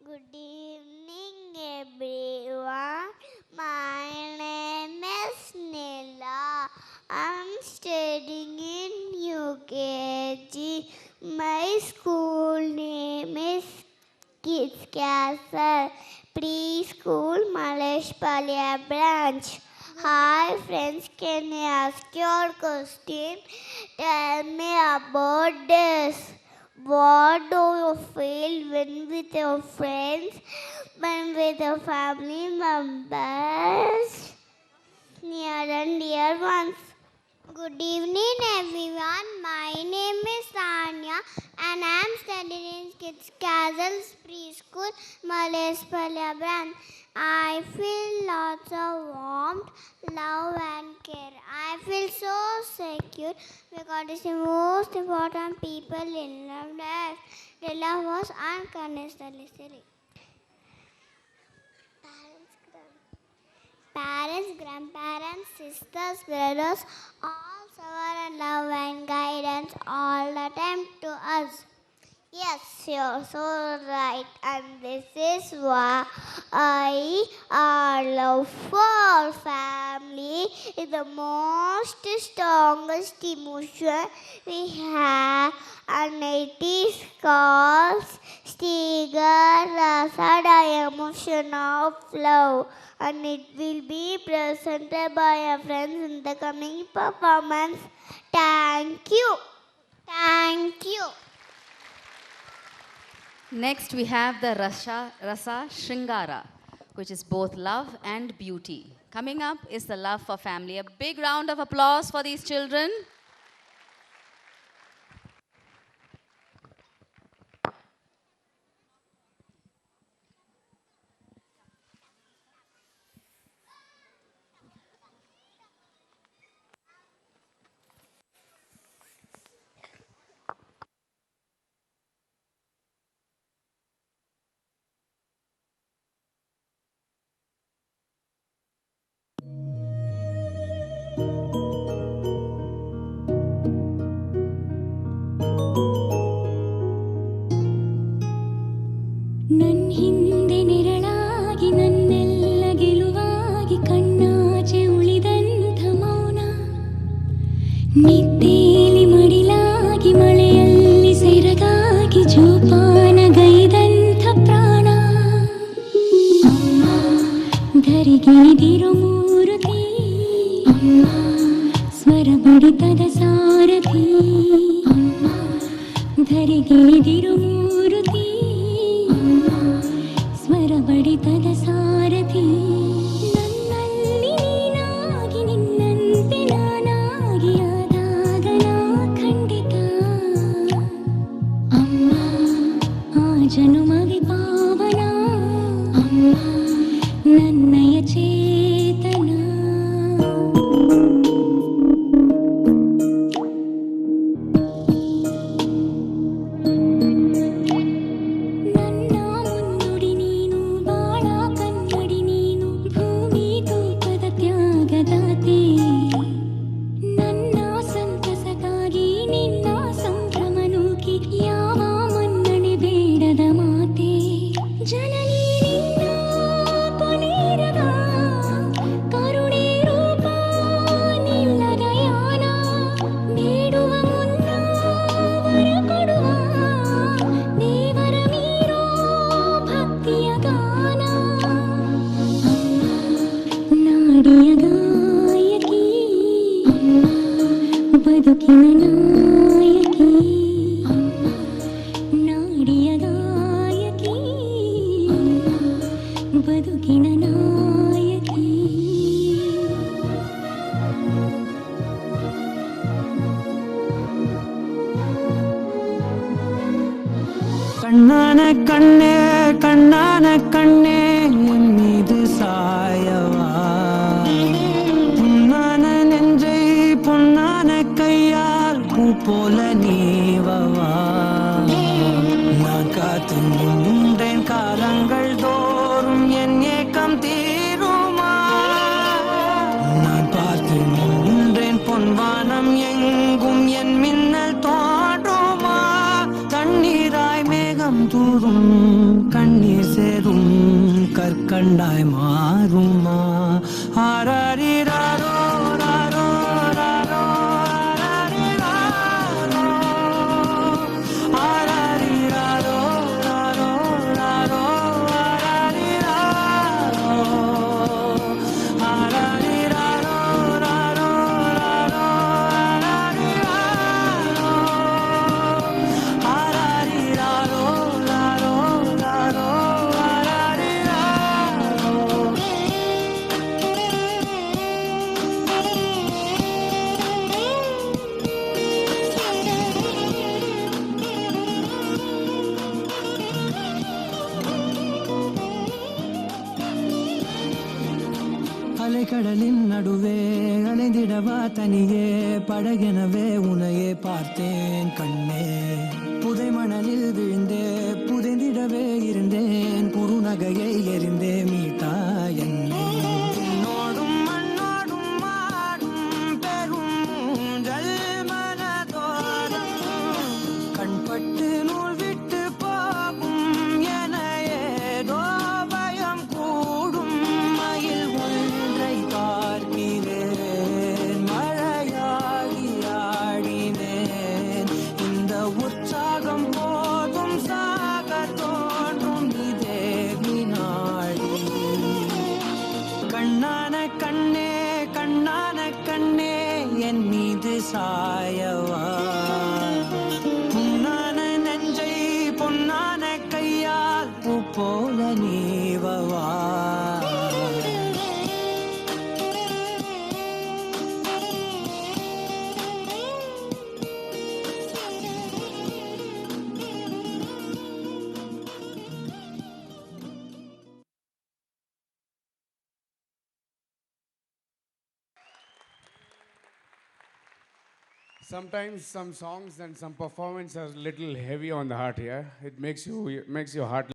Good evening, everyone. My name is Nila. I'm studying in UKG. My school name is Kids Castle Preschool, Maleshpalya branch. Hi friends, can I ask your question? Tell me about this. What do you feel when with your friends, when with your family members, near and dear ones? Good evening, everyone. My name is Tanya, and I am studying in Kids Castles Preschool, Maleshpalya branch. I feel lots of warmth, love, and care. I feel so secure because it's the most important people in life. The love was unconditionally. Parents, grandparents, sisters, brothers, all shower and love and guidance all the time to us. Yes, you're so right, and this is why our love for family is the most strongest emotion we have, and it is called Stiger Rasa, the emotion of love, and it will be presented by our friends in the coming performance. Thank you. Thank you. Next, we have the Rasa Shringara, which is both love and beauty. Coming up is the love for family. A big round of applause for these children. ನನ್ ಹಿಂದೆ ನೆರಳಾಗಿ ನನ್ನೆಲ್ಲ ಗೆಲುವಾಗಿ ಕಣ್ಣಾಚೆ ಉಳಿದಂಥ ಮೌನ ನಿದ್ದೇಲಿ ಮಡಿಲಾಗಿ ಮಳೆಯಲ್ಲಿ ಸೆರಗಾಗಿ ಜೋಪಾನಗೈದಂಥ ಪ್ರಾಣ ಅಮ್ಮ ಧರಿಗಿಳಿದಿರೋ ಮೂರುತಿ ಅಮ್ಮ ಸ್ವರ ಬಡಿತದ ಸಾರಥಿ ಅಮ್ಮ ಧರಿಗಿಳಿದಿರೋ ಮೂರುತಿ ಸ್ವರ ಬಡಿತದ ಸಾರಥಿ ನನ್ನಲ್ಲಿ ನೀನಾಗಿ ನಿನ್ನಂತೆ ನಾನಾಗಿ ಆದಾಗ ನಾ ಖಂಡಿತ ಅಮ್ಮ ಆ ಜನುಮಗೆ ಪಾವನ ಅಮ್ಮ ನನ್ನಯ ಚೇತನ ಬದುಕಿನ ನಾಯಕಿ ನಾಡಿಯ ಗಾಯಕಿ ಬದುಕಿನ ನಾಯಕಿ கண்ணான கண்ணே கண்ணான கண்ணே என் மீது சாயவா புண்ணான நெஞ்சை பொன்னான கையால் பூ போல நீவவா நான் காத்து நின்றேன் காலங்கள் தோறும் என் ஏக்கம் தீருமா நான் பார்த்து நின்றேன் பொன்வானம் எங்கும் என் மின்னல் தோன்றுமா தண்ணீராய் மேகம் தூரும் கண்ணீர் சேரும் கற்கண்டாய் மாறுமா ஆராரிராரோ ராரோ ராரோ ஆராரிராரோ ராரோ ராரோ ஆராரிராரோ ராரோ ராரோ ஆராரிராரோ ராரோ ராரோ அலைக்கடலின் நடுவே அலைந்திடவா தனியே படகெனவே உனையே பார்த்தேன் கண்ணே புதை மணலில் விழுந்தே புதைந்திடவே இருந்தேன் குறுநகையை எறிந்தே மீட்டா என்னே உன்னோடும் மண்ணோடும் மாடும் பெரும் ஊஞ்சல் மனதோரம் கண்பட்டு நூல் விட்டு போகும் என ஏதோ பயம் கூடும் மயில் ஒன்றை பார்க்கிறேன் மழையாகி ஆடினேன் இந்த உற்சாகம் போதும் சாக தோன்றும் இதே வினாடி கண்ணான கண்ணே கண்ணான கண்ணே என் மீது சாயவா பொன்னான நெஞ்சை பொன்னான கையால் பூ போல நீவவா Sometimes some songs and some performance are little heavy on the heart here. It makes your heart